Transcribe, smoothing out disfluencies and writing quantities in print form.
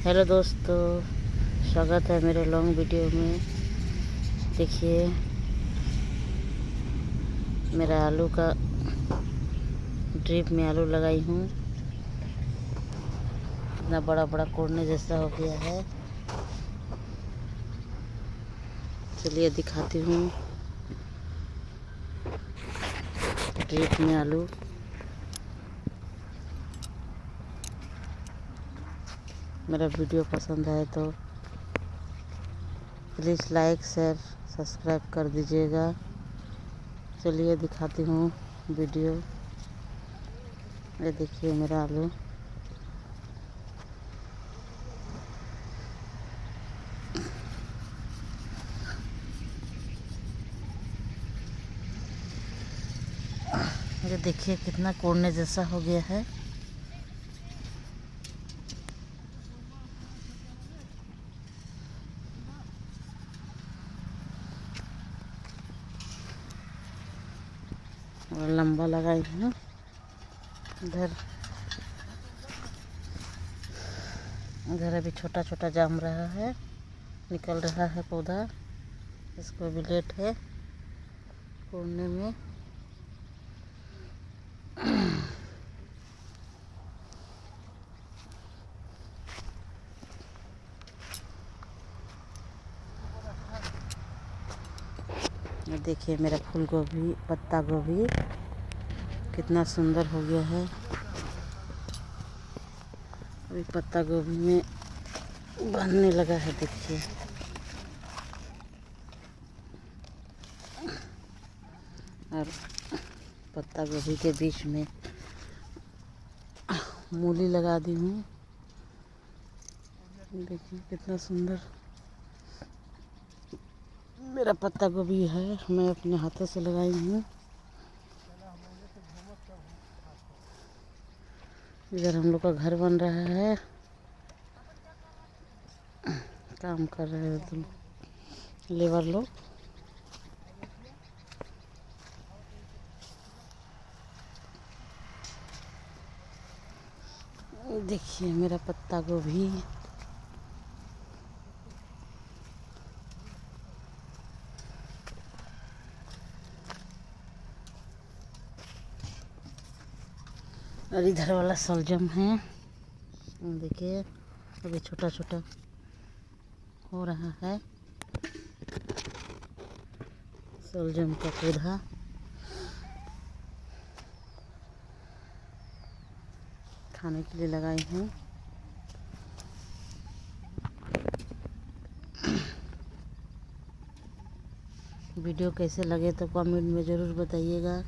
Hello दोस्तों, स्वागत है मेरे लॉन्ग वीडियो में। देखिए मेरा आलू का ड्रिप में आलू लगाई हूँ। इतना बड़ा बड़ा कोड़ने जैसा हो गया है। चलिए दिखाती हूँ ड्रिप में आलू। मेरा वीडियो पसंद आए तो प्लीज़ लाइक शेयर सब्सक्राइब कर दीजिएगा। चलिए दिखाती हूँ वीडियो। ये देखिए मेरा आलू। ये देखिए कितना कोड़ने जैसा हो गया है। और लंबा लगाई हूँ। इधर अभी छोटा छोटा जाम रहा है, निकल रहा है पौधा। इसको भी लेट है कोड़ने में। देखिए मेरा फूल गोभी, पत्ता गोभी कितना सुंदर हो गया है। अभी पत्ता गोभी में बनने लगा है। देखिए और पत्ता गोभी के बीच में मूली लगा दी हूँ। देखिए कितना सुंदर मेरा पत्ता गोभी है। मैं अपने हाथों से लगाई हूँ। इधर हम लोग का घर बन रहा है, काम कर रहे हैं तुम लेबर लोग। देखिए मेरा पत्ता गोभी। और इधर वाला सलजम है। देखिए अभी छोटा छोटा हो रहा है सलजम का पौधा। खाने के लिए लगाई हूँ। वीडियो कैसे लगे तो कमेंट में ज़रूर बताइएगा।